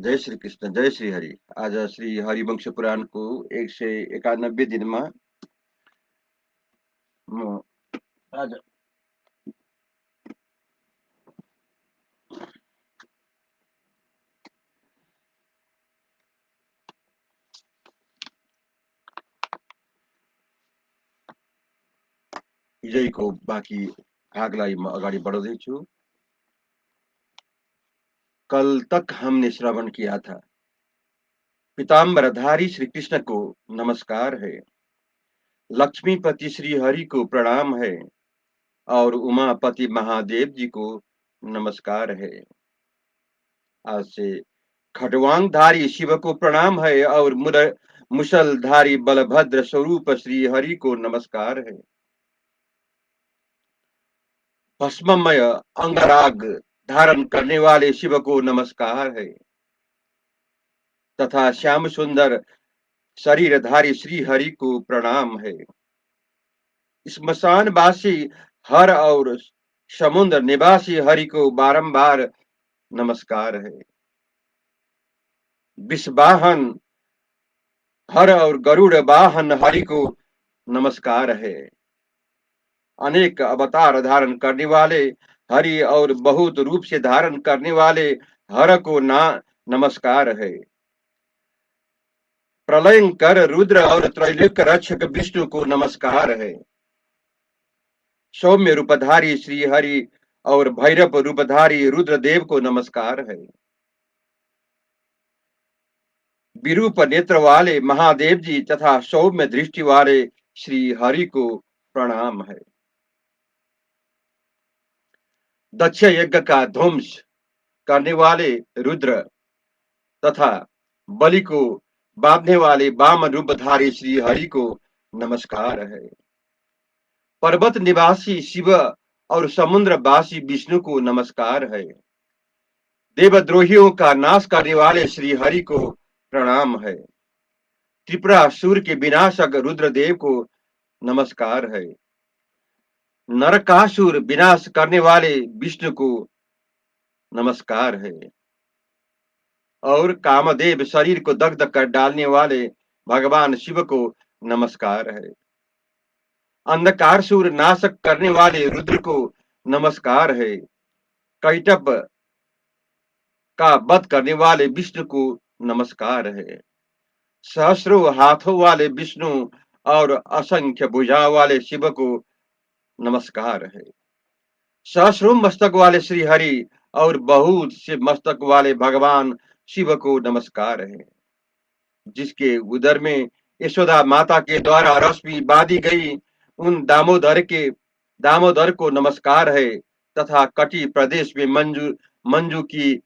जय श्री कृष्ण, जय श्री हरि। आज श्री हरिवंश पुराण को 191 दिन में म- आज हिजोको बाँकी भागलाई म अगाडि बढाउँदैछु। कल तक हमने श्रवण किया था, पीताम्बरधारी श्री कृष्ण को नमस्कार है, लक्ष्मीपति श्री हरि को प्रणाम है और उमापति महादेव जी को नमस्कार है। आज से खटवांगधारी शिव को प्रणाम है और मुसलधारी बलभद्र स्वरूप श्री हरि को नमस्कार है। भस्ममय अंगराग धारण करने वाले शिव को नमस्कार है तथा श्याम सुंदर शरीरधारी श्री हरि को प्रणाम है। स्मशानवासी हर और समुद्र निवासी हरि को बारंबार नमस्कार है। विषवाहन हर और गरुड़ वाहन हरि को नमस्कार है। अनेक अवतार धारण करने वाले हरि और बहुत रूप से धारण करने वाले हर को नमस्कार है। प्रलयंकर रुद्र और त्रैलोक्य रक्षक विष्णु को नमस्कार है। सौम्य रूपधारी श्री हरि और भैरव रूपधारी रुद्रदेव को नमस्कार है। विरूप नेत्र वाले महादेव जी तथा सौम्य दृष्टि वाले श्री हरि को प्रणाम है। दक्ष यज्ञ का ध्वंस करने वाले रुद्र तथा बलि को बांधने वाले वाम रूपधारी श्री हरि को नमस्कार है। पर्वत निवासी शिव और समुद्रवासी विष्णु को नमस्कार है। देवद्रोहियों का नाश करने वाले श्री हरि को प्रणाम है। त्रिपुरासुर के विनाशक रुद्रदेव को नमस्कार है। नरकासुर विनाश करने वाले विष्णु को नमस्कार है और कामदेव शरीर को दग्ध कर डालने वाले भगवान शिव को नमस्कार है। अंधकारसुर नाशक करने वाले रुद्र को नमस्कार है। कैटभ का वध करने वाले विष्णु को नमस्कार है। सहस्रों हाथों वाले विष्णु और असंख्य भुजा वाले शिव को नमस्कार है। सहस्रों मस्तक वाले श्री हरि और बहुत से मस्तक वाले भगवान शिव को नमस्कार है। जिसके उदर में यशोदा माता के द्वारा रश्मि बांधी गई उन दामोदर को नमस्कार है तथा कटी प्रदेश में मंजू मंजू की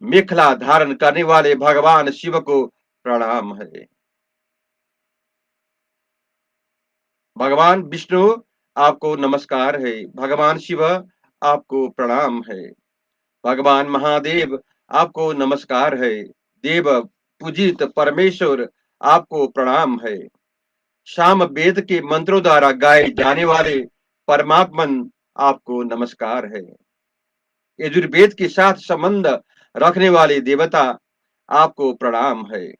मेखला धारण करने वाले भगवान शिव को प्रणाम है। भगवान विष्णु आपको नमस्कार है। भगवान शिव आपको प्रणाम है। भगवान महादेव आपको नमस्कार है। देव पूजित परमेश्वर आपको प्रणाम है। शाम वेद के मंत्रों द्वारा गाए जाने वाले परमात्मन आपको नमस्कार है। यजुर्वेद के साथ संबंध रखने वाले देवता आपको प्रणाम है।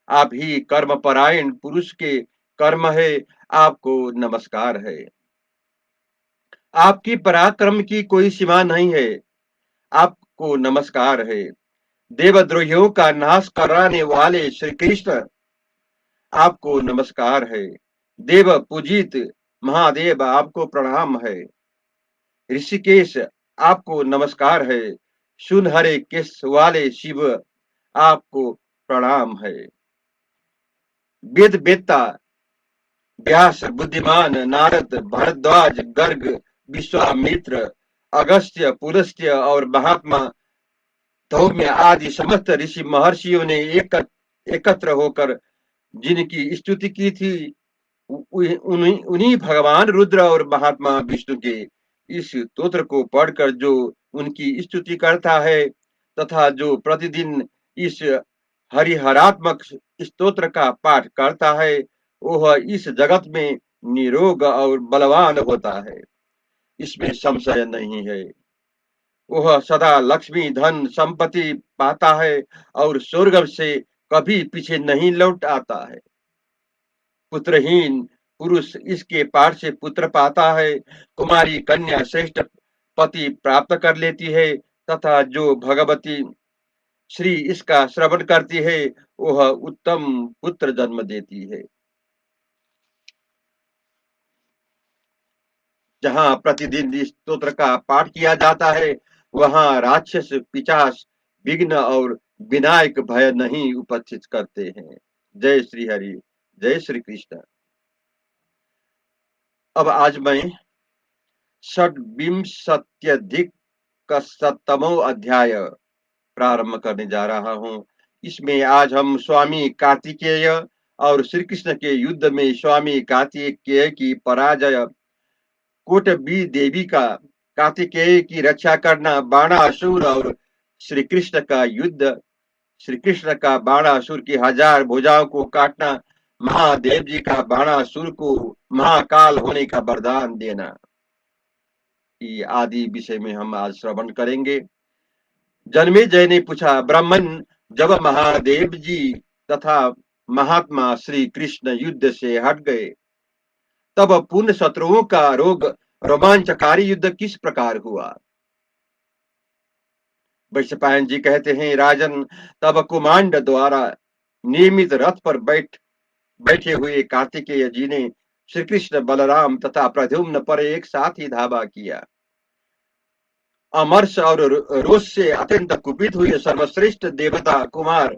आप ही कर्म परायण पुरुष के कर्म है, आपको नमस्कार है। आपकी पराक्रम की कोई सीमा नहीं है, आपको नमस्कार है। देवद्रोहियों का नाश कराने वाले श्री कृष्ण आपको नमस्कार है। देव पूजित महादेव आपको प्रणाम है। ऋषिकेश आपको नमस्कार है। सुनहरे केश वाले शिव आपको प्रणाम है। वेद वेत्ता व्यास बुद्धिमान नारद भरद्वाज गर्ग विश्वामित्र अगस्त्य पुलस्त्य और महात्मा धौम्य आदि समस्त ऋषि महर्षियों ने एकत्र होकर जिनकी स्तुति की थी, उन्हीं भगवान रुद्र और महात्मा विष्णु के इस स्तोत्र को पढ़कर जो उनकी स्तुति करता है तथा जो प्रतिदिन इस हरिहरात्मक स्तोत्र का पाठ करता है, वह इस जगत में निरोग और बलवान होता है, इसमें संशय नहीं है। वह सदा लक्ष्मी धन संपत्ति पाता है और स्वर्ग से कभी पीछे नहीं लौट आता है। पुत्रहीन पुरुष इसके पार से पुत्र पाता है। कुमारी कन्या श्रेष्ठ पति प्राप्त कर लेती है तथा जो भगवती श्री इसका श्रवण करती है वह उत्तम पुत्र जन्म देती है। जहाँ प्रतिदिन इस स्तोत्र का पाठ किया जाता है वहाँ राक्षस पिशाच विघ्न और विनायक भय नहीं उपस्थित करते हैं। जय श्री हरि, जय श्री कृष्ण। अब आज मैं षड्विंशत्यधिक शतमो अध्याय प्रारंभ करने जा रहा हूँ। इसमें आज हम स्वामी कार्तिकेय और श्री कृष्ण के युद्ध में स्वामी कार्तिकेय की पराजय, कोटबी देवी का कार्तिकेय की रक्षा करना, बाणासुर और श्री कृष्ण का युद्ध, श्री कृष्ण का बाणासुर की 1000 भुजाओं को काटना, महादेव जी का बाणासुर को महाकाल होने का वरदान देना, ये आदि विषय में हम आज श्रवण करेंगे। जन्मेजय ने पूछा, ब्राह्मण, जब महादेव जी तथा महात्मा श्री कृष्ण युद्ध से हट गए तब पूर्ण शत्रुओं का रोमांचकारी युद्ध किस प्रकार हुआ? वैशंपायन जी कहते हैं, राजन, तब कुमांड द्वारा नियमित रथ पर बैठे हुए कार्तिकेय जी ने श्री कृष्ण, बलराम तथा प्रद्युम्न पर एक साथ ही धावा किया। अमरश और रोष से अत्यंत कुपित हुए सर्वश्रेष्ठ देवता कुमार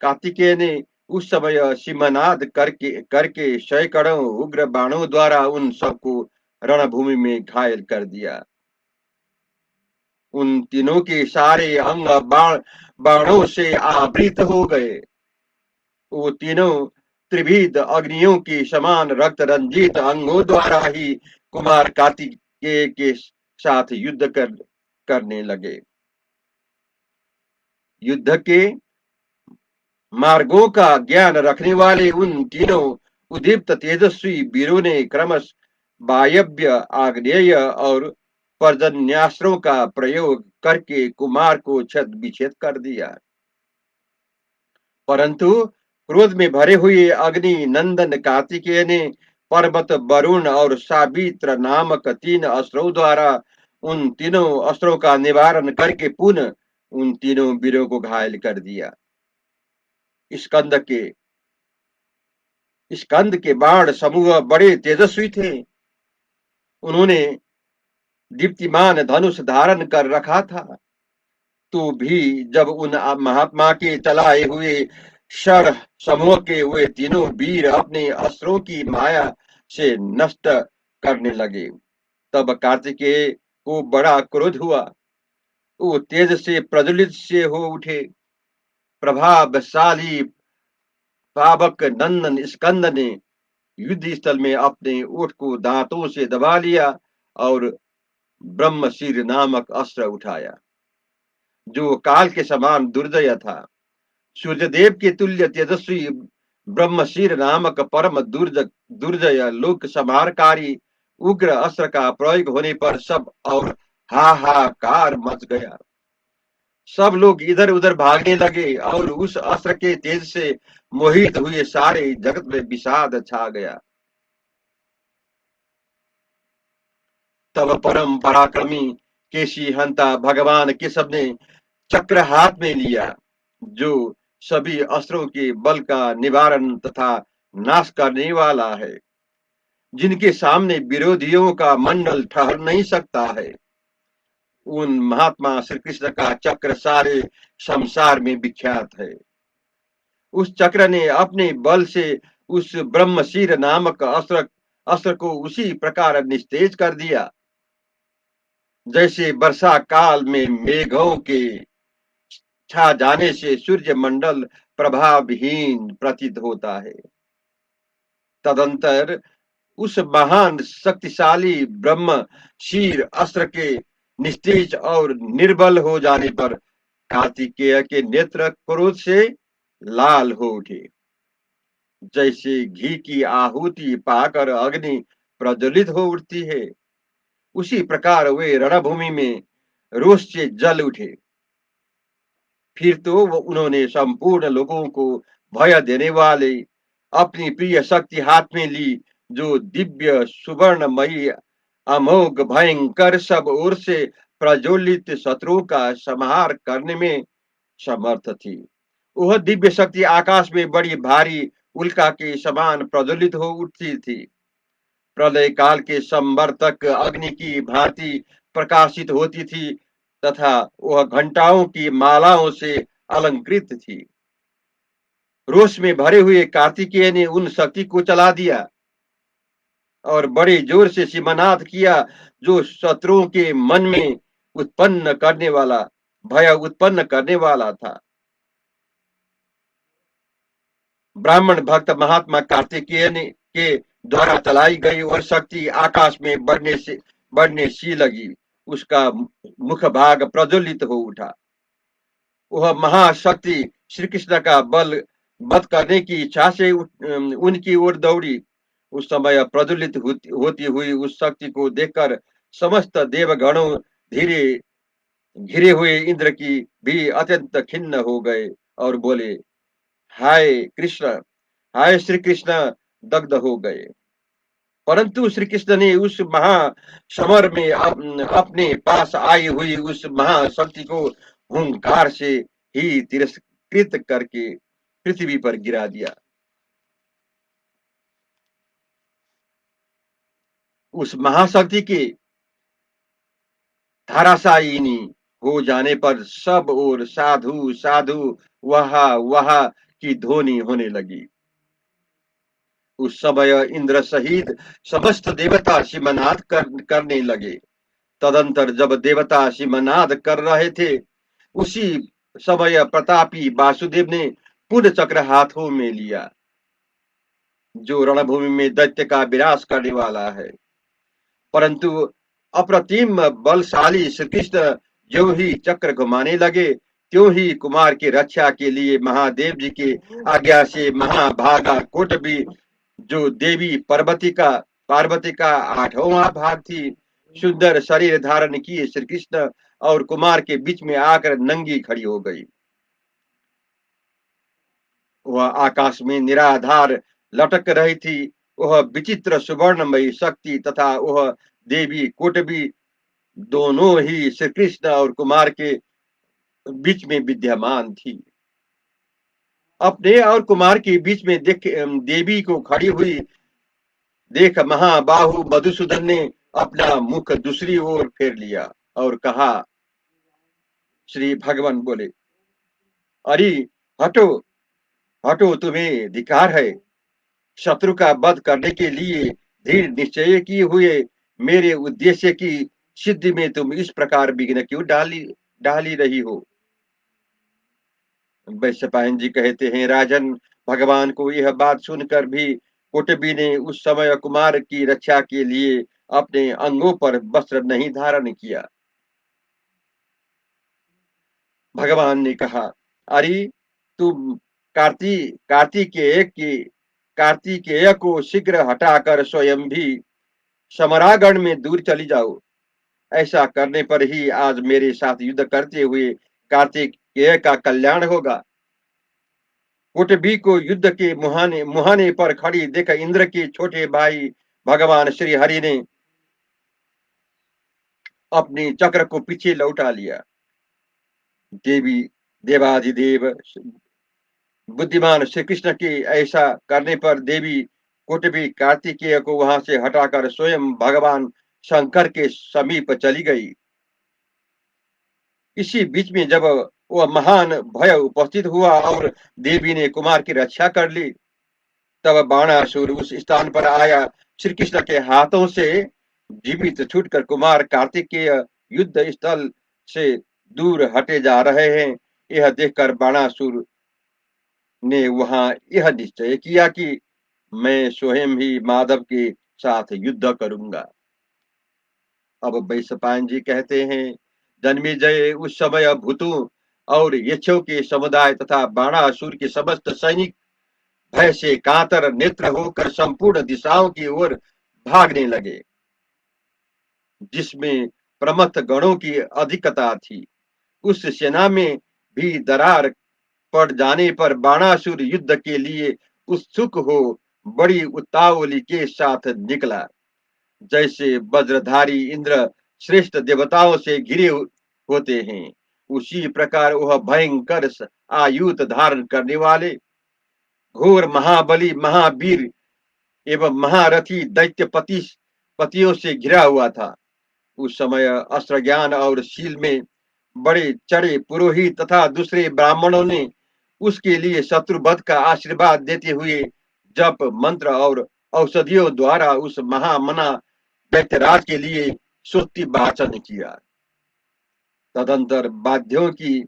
कार्तिकेय ने उस समय सिंहनाद करके सैकड़ों उग्र बाणों द्वारा उन सबको रणभूमि में घायल कर दिया। उन तीनों के सारे अंग बाणों से आवृत हो गए। वो तीनों त्रिविध अग्नियों के समान रक्त रंजित अंगों द्वारा ही कुमार कार्तिकेय के साथ युद्ध करने लगे। युद्ध के मार्गों का ज्ञान रखने वाले उन तीनों उदीप्त तेजस्वी वीरों ने क्रमश वायव्य, आग्नेय और पर्जन्यास्त्रों का प्रयोग करके कुमार को छद विच्छेद कर दिया। परंतु क्रोध में भरे हुए अग्नि नंदन कार्तिकेय ने पर्वत, वरुण और सावित्र नामक 3 अस्त्रों द्वारा उन तीनों अस्त्रों का निवारण करके पुनः उन तीनों वीरों को घायल कर दिया। स्कंद के बाण समूह बड़े तेजस्वी थे। उन्होंने दीप्तिमान धनुष धारण कर रखा था, तो भी जब उन महात्मा के चलाए हुए षड़ समूह के वे तीनों वीर अपने अस्त्रों की माया से नष्ट करने लगे तब कार्तिकेय को बड़ा क्रोध हुआ। वो तेज से प्रज्वलित से हो उठे। प्रभावशाली पावक नंदन स्कंद ने युद्ध स्थल में अपने ओठ को दांतों से दबा लिया और ब्रह्मशीर नामक अस्त्र उठाया जो काल के समान दुर्जय था। सूर्यदेव के तुल्य तेजस्वी ब्रह्मशीर नामक परम दुर्जय लोक संहारकारी उग्र अस्त्र का प्रयोग होने पर सब और हाहाकार मच गया। सब लोग इधर उधर भागने लगे और उस अस्त्र के तेज से मोहित हुए सारे जगत में विषाद छा गया। तब परम पराक्रमी केशी हंता भगवान केशव ने चक्र हाथ में लिया जो सभी अस्त्रों के बल का निवारण तथा नाश करने वाला है, जिनके सामने विरोधियों का मंडल ठहर नहीं सकता है। उन महात्मा श्री कृष्ण का चक्र सारे संसार में विख्यात है। उस चक्र ने अपने बल से उस ब्रह्मशीर नामक अस्त्र को उसी प्रकार निस्तेज कर दिया जैसे वर्षा काल में मेघों के छा जाने से सूर्य मंडल प्रभावहीन प्रतीत होता है। तदंतर उस महान शक्तिशाली ब्रह्म शीर अस्त्र के निस्तेज और निर्बल हो जाने पर कार्तिकेय के नेत्र क्रोध से लाल हो उठे। जैसे घी की आहुति पाकर अग्नि प्रज्वलित हो उठती है, उसी प्रकार वे रणभूमि में रोष से जल उठे। फिर तो वो उन्होंने संपूर्ण लोगों को भय देने वाले अपनी प्रिय शक्ति हाथ में ली, जो दिव्य सुवर्णमयी अमोघ भयंकर सब ओर से प्रज्वलित शत्रुओं का संहार करने में समर्थ थी। वह दिव्य शक्ति आकाश में बड़ी भारी उल्का के समान प्रज्वलित हो उठती थी, प्रलय काल के संवर्तक अग्नि की भांति प्रकाशित होती थी तथा वह घंटाओं की मालाओं से अलंकृत थी। रोष में भरे हुए कार्तिकेय ने उन शक्ति को चला दिया और बड़े जोर से सिमनाद किया, जो शत्रुओं के मन में उत्पन्न करने वाला भय उत्पन्न करने वाला था। ब्राह्मण भक्त महात्मा कार्तिकेय ने के द्वारा चलाई गई और शक्ति आकाश में बढ़ने सी लगी। उसका मुख भाग प्रज्वलित हो उठा। वह महाशक्ति श्री कृष्ण का बल वध करने की इच्छा से उनकी ओर दौड़ी। उस समय प्रज्वलित होती हुई उस शक्ति को देखकर समस्त देवगणों धीरे घिरे हुए इंद्र की भी अत्यंत खिन्न हो गए और बोले, हाय कृष्ण, हाय श्री कृष्ण, दग्ध हो गए। परंतु श्री कृष्ण ने उस महासमर में अपने पास आई हुई उस महाशक्ति को हुंकार से ही तिरस्कृत करके पृथ्वी पर गिरा दिया। उस महाशक्ति के धाराशायिनी हो जाने पर सब और साधु साधु वहा वहा की ध्वनि होने लगी। उस समय इंद्र सहित समस्त देवता सिमनाद करने लगे। तदंतर जब देवता सिमनाद कर रहे थे, उसी समय प्रतापी वासुदेव ने पुण्य चक्र हाथों में लिया, जो रणभूमि में दैत्य का विनाश करने वाला है। परंतु अप्रतिम बलशाली श्री कृष्ण जो ही चक्र घुमाने लगे, त्यों ही कुमार की रक्षा के लिए महादेव जी की आज्ञा से महाभागा कोटबी, जो देवी पार्वती का 8वां भाग थी, सुंदर शरीर धारण किए श्री कृष्ण और कुमार के बीच में आकर नंगी खड़ी हो गई। वह आकाश में निराधार लटक रही थी। वह विचित्र सुवर्णमयी शक्ति तथा वह देवी कोटबी दोनों ही श्री कृष्ण और कुमार के बीच में विद्यमान थी। अपने और कुमार के बीच में देवी को खड़ी हुई देख महाबाहु मधुसूदन ने अपना मुख दूसरी ओर फेर लिया और कहा, श्री भगवान बोले, अरे हटो हटो, तुम्हें धिक्कार है। शत्रु का वध करने के लिए दृढ़ निश्चय किए हुए मेरे उद्देश्य की सिद्धि में तुम इस प्रकार विघ्न क्यों डाली रही हो। वैश्यपायन जी कहते हैं, राजन, भगवान को यह बात सुनकर भी कोटबी ने उस समय कुमार की रक्षा के लिए अपने अंगों पर वस्त्र नहीं धारण किया। भगवान ने कहा, अरे तुम कार्तिकेय को शीघ्र हटाकर स्वयं भी समरागण में दूर चली जाओ। ऐसा करने पर ही आज मेरे साथ युद्ध करते हुए कार्तिकेय का कल्याण होगा। कुटबी को युद्ध के मुहाने पर खड़ी देख इंद्र के छोटे भाई भगवान श्री हरि ने अपने चक्र को पीछे लौटा लिया। देवाधिदेव बुद्धिमान श्री कृष्ण के ऐसा करने पर देवी कुटबी कार्तिकेय को वहां से हटाकर स्वयं भगवान शंकर के समीप चली गई। इसी बीच में जब वह महान भय उपस्थित हुआ और देवी ने कुमार की रक्षा कर ली, तब बाणासुर उस स्थान पर आया। श्री कृष्ण के हाथों से जीवित छूटकर कुमार कार्तिकेय युद्ध स्थल से दूर हटे जा रहे हैं। यह देखकर बाणासुर ने वहां यह निश्चय किया कि मैं स्वयं ही माधव के साथ युद्ध करूंगा। अब वैशपायन जी कहते हैं, जन्मेजय उस समय भूतों और यक्षों के समुदाय तथा बाणासुर के समस्त सैनिक भय से कातर नेत्र होकर संपूर्ण दिशाओं की ओर भागने लगे, जिसमें प्रमथ गणों की अधिकता थी। उस सेना में भी दरार पड़ जाने पर बाणासुर युद्ध के लिए उत्सुक हो बड़ी उतावली के साथ निकला। जैसे वज्रधारी इंद्र श्रेष्ठ देवताओं से घिरे होते हैं, उसी प्रकार वह भयंकर आयुध धारण करने वाले घोर महाबली महावीर एवं महारथी दैत्यपति पतियों से घिरा हुआ था। उस समय अस्त्र ज्ञान और शील में बड़े चढ़े पुरोहित तथा दूसरे ब्राह्मणों ने उसके लिए शत्रुवध का आशीर्वाद देते हुए जप मंत्र और औषधियों द्वारा उस महामना दैत्यराज के लिए स्तुति वाचन किया। तदंतर वाद्यों की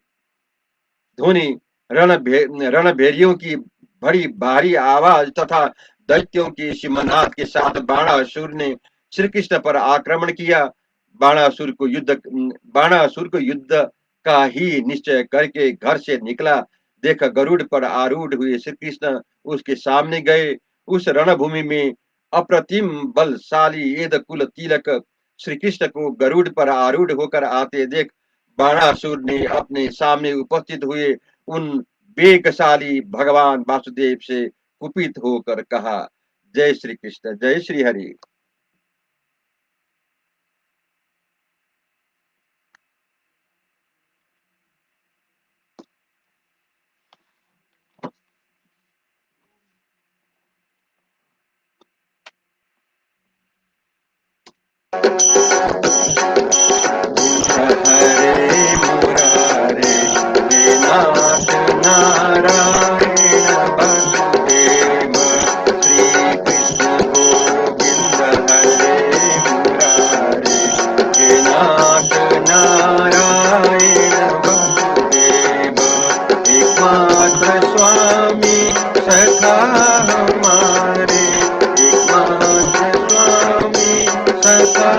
ध्वनि रणभेरियों की बड़ी भारी आवाज तथा दैत्यों की सिंहनाद के साथ बाणासुर ने श्री कृष्ण पर आक्रमण किया। बाणासुर को युद्ध बाणासुर को युद्ध का ही निश्चय करके घर से निकला। देखा गरुड़ पर आरूढ़ हुए श्री कृष्ण उसके सामने गए। उस रणभूमि में अप्रतिम बलशाली एद कुल तिलक श्री कृष्ण को गरुड़ पर आरूढ़ होकर आते देख बाणासुर ने अपने सामने उपस्थित हुए उन वेगशाली भगवान वासुदेव से कुपित होकर कहा, जय श्री कृष्ण, जय श्री हरि। हरे मुरारे हे नाथ नारायण वसुदेव श्री कृष्ण गोविंद हरे मुरारे हे नाथ नारायण वसुदेव एकमात्र स्वामी सखा हमारे एकमात्र स्वामी सखा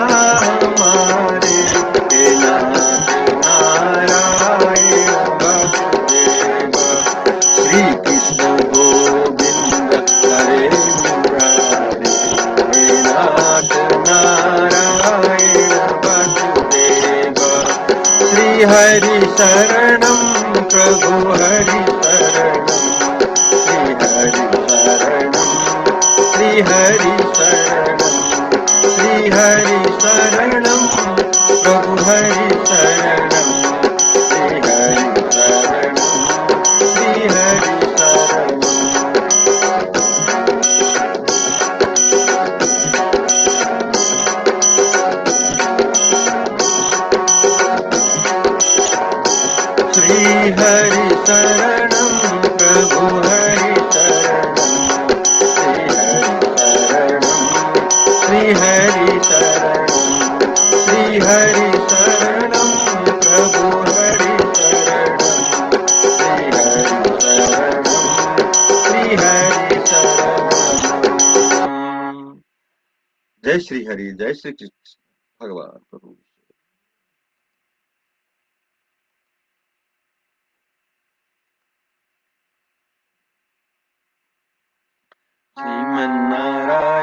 हमारे हे नाथ नारायण वसुदेव श्री कृष्ण गोविंद हरे मुरारे हे नाथ नारायण वसुदेव श्री हरि शरणं प्रभु हरि शरणं श्री हरि शरणं श्री हरि शरणं श्री हरि शरणं प्रभु हरि शरणं श्री हरि शरणं श्री हरि शरणं। श्री हरि शरणं प्रभु हरि शरणं श्री हरि शरणं श्री हरि शरणं प्रभु हरि शरणं श्री हरि शरणं श्री हरि शरणं। जय श्री हरि, जय श्री कृष्ण भगवान प्रभु। श्रीमन्नारायण